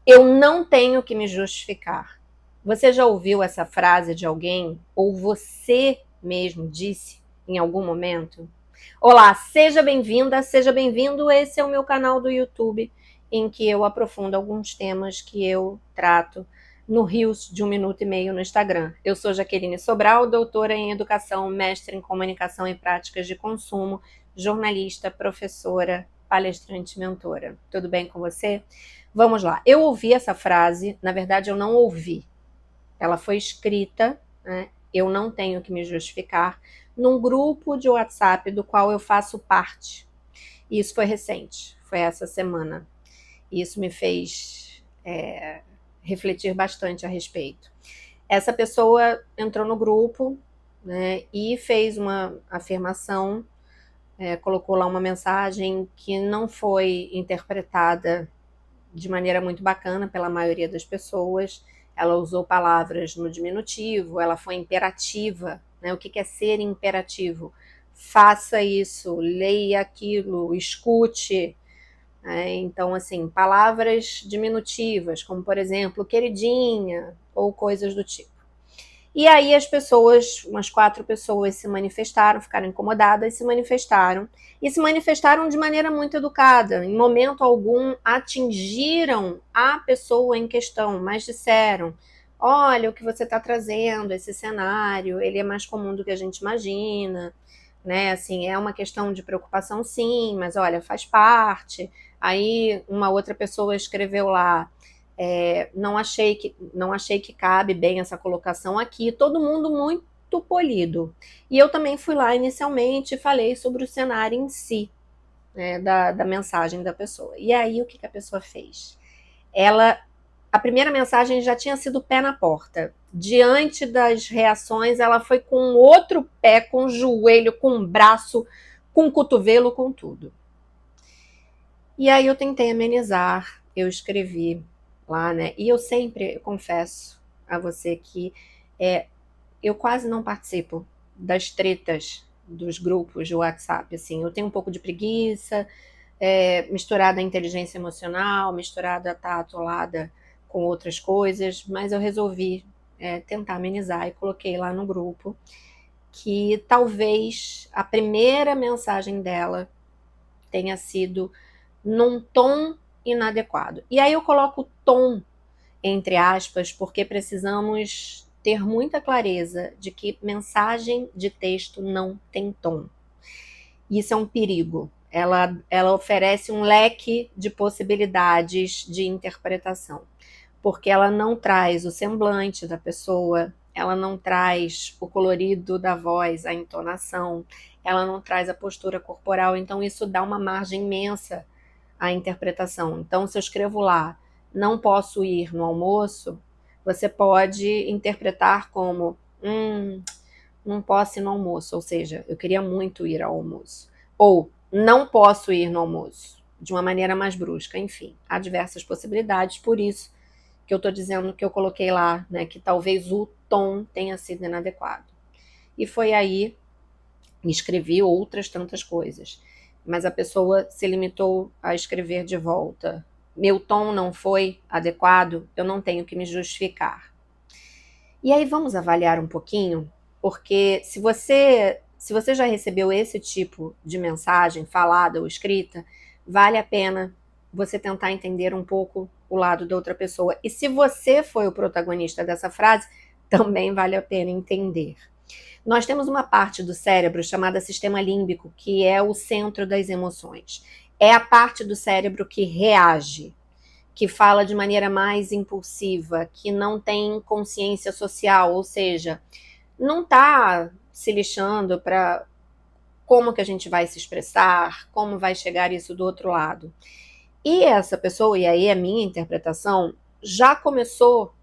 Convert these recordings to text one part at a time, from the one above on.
Eu não tenho que me justificar. Você já ouviu essa frase de alguém? Ou você mesmo disse em algum momento? Olá, seja bem-vinda, seja bem-vindo. Esse é o meu canal do YouTube, em que eu aprofundo alguns temas que eu trato no Reels de 1 minuto e meio no Instagram. Eu sou Jaqueline Sobral, doutora em educação, mestre em comunicação e práticas de consumo, jornalista, professora, palestrante, mentora. Tudo bem com você? Vamos lá. Eu ouvi essa frase, na verdade eu não ouvi. Ela foi escrita, né? Eu não tenho que me justificar, num grupo de WhatsApp do qual eu faço parte. E isso foi recente, foi essa semana. E isso me fez refletir bastante a respeito. Essa pessoa entrou no grupo, né, e fez uma afirmação, colocou lá uma mensagem que não foi interpretada de maneira muito bacana pela maioria das pessoas. Ela usou palavras no diminutivo, ela foi imperativa, né? O que é ser imperativo? Faça isso, leia aquilo, escute. Então, assim, palavras diminutivas, como por exemplo, queridinha, ou coisas do tipo. E aí as pessoas, umas 4 pessoas se manifestaram, ficaram incomodadas, e se manifestaram de maneira muito educada. Em momento algum atingiram a pessoa em questão, mas disseram: olha, o que você está trazendo, esse cenário, ele é mais comum do que a gente imagina, né? Assim, é uma questão de preocupação, sim, mas olha, faz parte. Aí uma outra pessoa escreveu lá: não achei que cabe bem essa colocação aqui. Todo mundo muito polido. E eu também fui lá inicialmente e falei sobre o cenário em si, né, da mensagem da pessoa. E aí o que a pessoa fez? A primeira mensagem já tinha sido pé na porta. Diante das reações, ela foi com outro pé, com o joelho, com o braço, com o cotovelo, com tudo. E aí eu tentei amenizar, eu escrevi lá, né? E eu sempre confesso a você que eu quase não participo das tretas dos grupos de WhatsApp, assim. Eu tenho um pouco de preguiça, misturada a inteligência emocional, misturada a estar atolada com outras coisas, mas eu resolvi tentar amenizar e coloquei lá no grupo que talvez a primeira mensagem dela tenha sido num tom inadequado. E aí eu coloco tom entre aspas, porque precisamos ter muita clareza de que mensagem de texto não tem tom. Isso é um perigo. Ela oferece um leque de possibilidades de interpretação, porque ela não traz o semblante da pessoa, ela não traz o colorido da voz, a entonação, ela não traz a postura corporal, então isso dá uma margem imensa à interpretação. Então, se eu escrevo lá, não posso ir no almoço, você pode interpretar como, não posso ir no almoço, ou seja, eu queria muito ir ao almoço. Ou, não posso ir no almoço, de uma maneira mais brusca. Enfim, há diversas possibilidades, por isso que eu estou dizendo que eu coloquei lá, né, que talvez o tom tenha sido inadequado. E foi aí, escrevi outras tantas coisas, mas a pessoa se limitou a escrever de volta: meu tom não foi adequado, eu não tenho que me justificar. E aí vamos avaliar um pouquinho, porque se você já recebeu esse tipo de mensagem, falada ou escrita, vale a pena você tentar entender um pouco o lado da outra pessoa. E se você foi o protagonista dessa frase, também vale a pena entender. Nós temos uma parte do cérebro chamada sistema límbico, que é o centro das emoções. É a parte do cérebro que reage, que fala de maneira mais impulsiva, que não tem consciência social, ou seja, não está se lixando para como que a gente vai se expressar, como vai chegar isso do outro lado. E essa pessoa, e aí a minha interpretação, já começou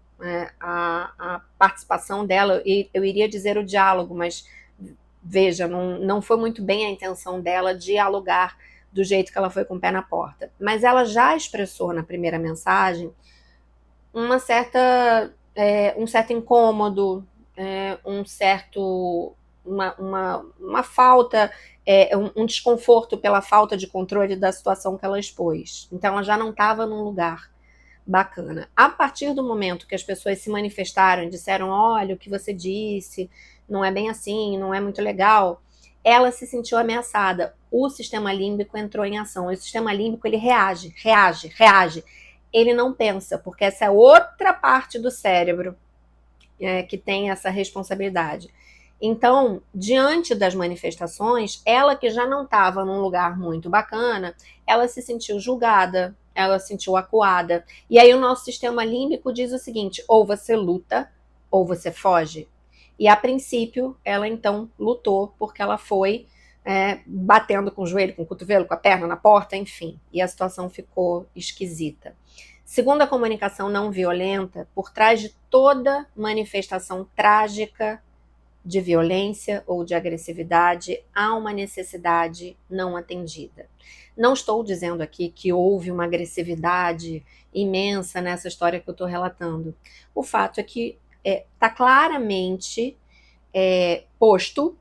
a participação dela, e eu iria dizer o diálogo, mas veja, não foi muito bem a intenção dela dialogar do jeito que ela foi com o pé na porta. Mas ela já expressou na primeira mensagem um certo incômodo, uma falta, um desconforto pela falta de controle da situação que ela expôs. Então ela já não estava num lugar bacana. A partir do momento que as pessoas se manifestaram e disseram, olha, o que você disse não é bem assim, não é muito legal, ela se sentiu ameaçada. O sistema límbico entrou em ação. O sistema límbico, ele reage, reage, reage. Ele não pensa, porque essa é outra parte do cérebro que tem essa responsabilidade. Então, diante das manifestações, ela que já não estava num lugar muito bacana, ela se sentiu julgada, ela se sentiu acuada. E aí o nosso sistema límbico diz o seguinte: ou você luta, ou você foge. E a princípio, ela então lutou, porque ela foi batendo com o joelho, com o cotovelo, com a perna na porta, enfim. E a situação ficou esquisita. Segundo a comunicação não violenta, por trás de toda manifestação trágica de violência ou de agressividade, há uma necessidade não atendida. Não estou dizendo aqui que houve uma agressividade imensa nessa história que eu estou relatando. O fato é que está claramente posto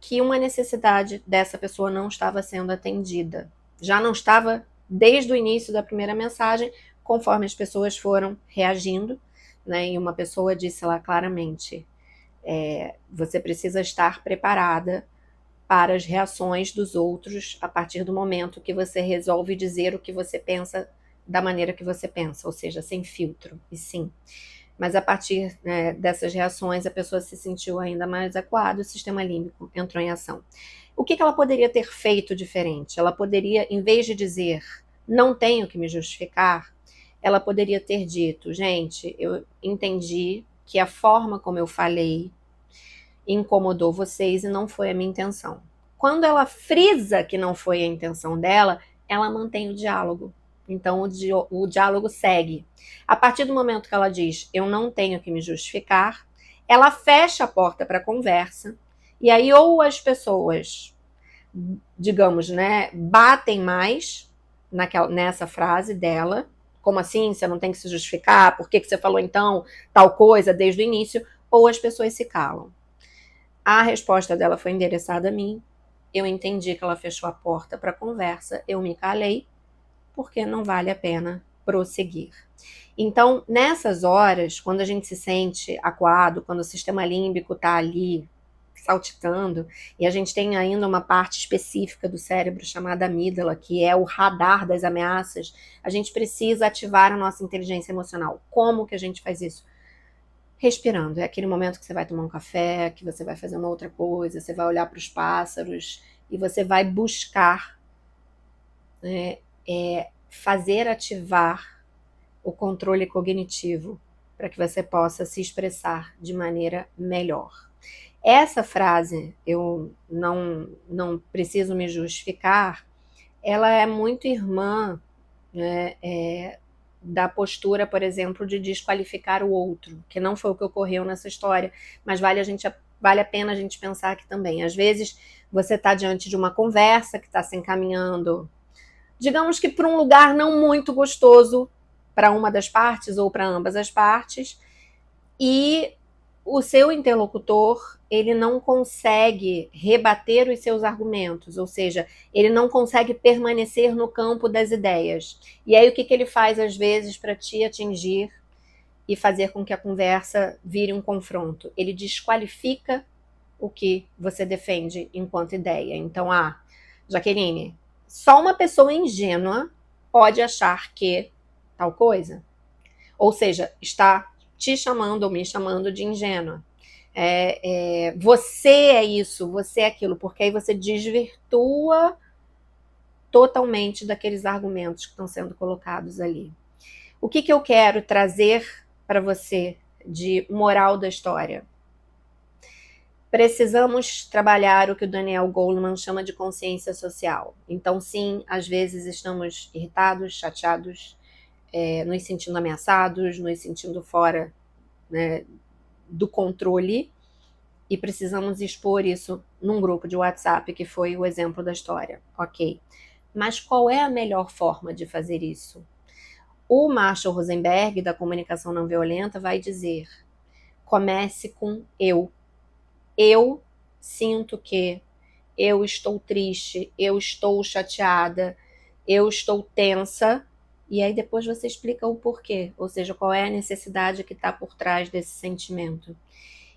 que uma necessidade dessa pessoa não estava sendo atendida. Já não estava desde o início da primeira mensagem, conforme as pessoas foram reagindo, né? E uma pessoa disse lá claramente: você precisa estar preparada para as reações dos outros a partir do momento que você resolve dizer o que você pensa da maneira que você pensa, ou seja, sem filtro. E sim, mas a partir dessas reações a pessoa se sentiu ainda mais acuada, o sistema límbico entrou em ação. O que ela poderia ter feito diferente? Ela poderia, em vez de dizer não tenho que me justificar, ela poderia ter dito: gente, eu entendi que a forma como eu falei incomodou vocês e não foi a minha intenção. Quando ela frisa que não foi a intenção dela, ela mantém o diálogo. Então o diálogo segue. A partir do momento que ela diz eu não tenho que me justificar, ela fecha a porta para a conversa. E aí ou as pessoas, digamos, né, batem mais nessa frase dela, como assim, você não tem que se justificar, por que você falou então tal coisa desde o início, ou as pessoas se calam. A resposta dela foi endereçada a mim. Eu entendi que ela fechou a porta para a conversa. Eu me calei, porque não vale a pena prosseguir. Então, nessas horas, quando a gente se sente acuado, quando o sistema límbico está ali saltitando, e a gente tem ainda uma parte específica do cérebro chamada amígdala, que é o radar das ameaças, a gente precisa ativar a nossa inteligência emocional. Como que a gente faz isso? Respirando. É aquele momento que você vai tomar um café, que você vai fazer uma outra coisa, você vai olhar para os pássaros e você vai buscar fazer ativar o controle cognitivo para que você possa se expressar de maneira melhor. Essa frase, eu não preciso me justificar, ela é muito irmã, né, da postura, por exemplo, de desqualificar o outro, que não foi o que ocorreu nessa história, mas vale a pena a gente pensar aqui também. Às vezes você está diante de uma conversa que está se encaminhando, digamos que para um lugar não muito gostoso para uma das partes ou para ambas as partes, e o seu interlocutor, ele não consegue rebater os seus argumentos, ou seja, ele não consegue permanecer no campo das ideias. E aí o que ele faz às vezes para te atingir e fazer com que a conversa vire um confronto? Ele desqualifica o que você defende enquanto ideia. Então, Jaqueline, só uma pessoa ingênua pode achar que tal coisa. Ou seja, está te chamando ou me chamando de ingênua. Você é isso, você é aquilo, porque aí você desvirtua totalmente daqueles argumentos que estão sendo colocados ali. O que eu quero trazer para você de moral da história? Precisamos trabalhar o que o Daniel Goleman chama de consciência social. Então, sim, às vezes estamos irritados, chateados, nos sentindo ameaçados, nos sentindo fora, né, do controle, e precisamos expor isso num grupo de WhatsApp, que foi o exemplo da história. Ok. Mas qual é a melhor forma de fazer isso? O Marshall Rosenberg, da comunicação não violenta, vai dizer: comece com eu. Eu sinto que, eu estou triste, eu estou chateada, eu estou tensa, E aí depois você explica o porquê, ou seja, qual é a necessidade que está por trás desse sentimento.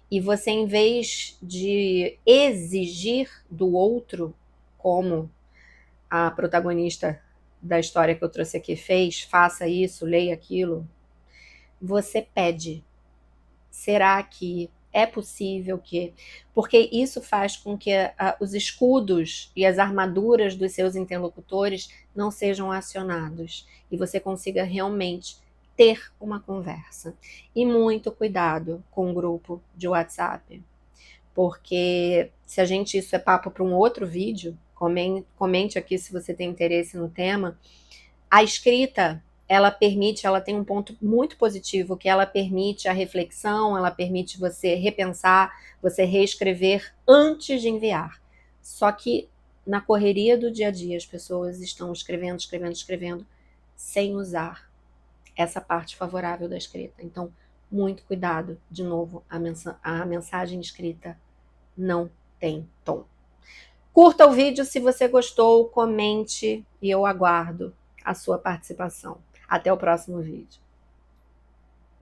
E você, em vez de exigir do outro, como a protagonista da história que eu trouxe aqui fez, faça isso, leia aquilo, você pede. Será que é possível que... Porque isso faz com que os escudos e as armaduras dos seus interlocutores não sejam acionados e você consiga realmente ter uma conversa. E muito cuidado com o grupo de WhatsApp, porque se a gente... Isso é papo para um outro vídeo, comente aqui se você tem interesse no tema. A escrita, ela permite, ela tem um ponto muito positivo, que ela permite a reflexão, ela permite você repensar, você reescrever antes de enviar. Só que na correria do dia a dia, as pessoas estão escrevendo, escrevendo, escrevendo, sem usar essa parte favorável da escrita. Então, muito cuidado. De novo, a mensagem escrita não tem tom. Curta o vídeo se você gostou, comente e eu aguardo a sua participação. Até o próximo vídeo.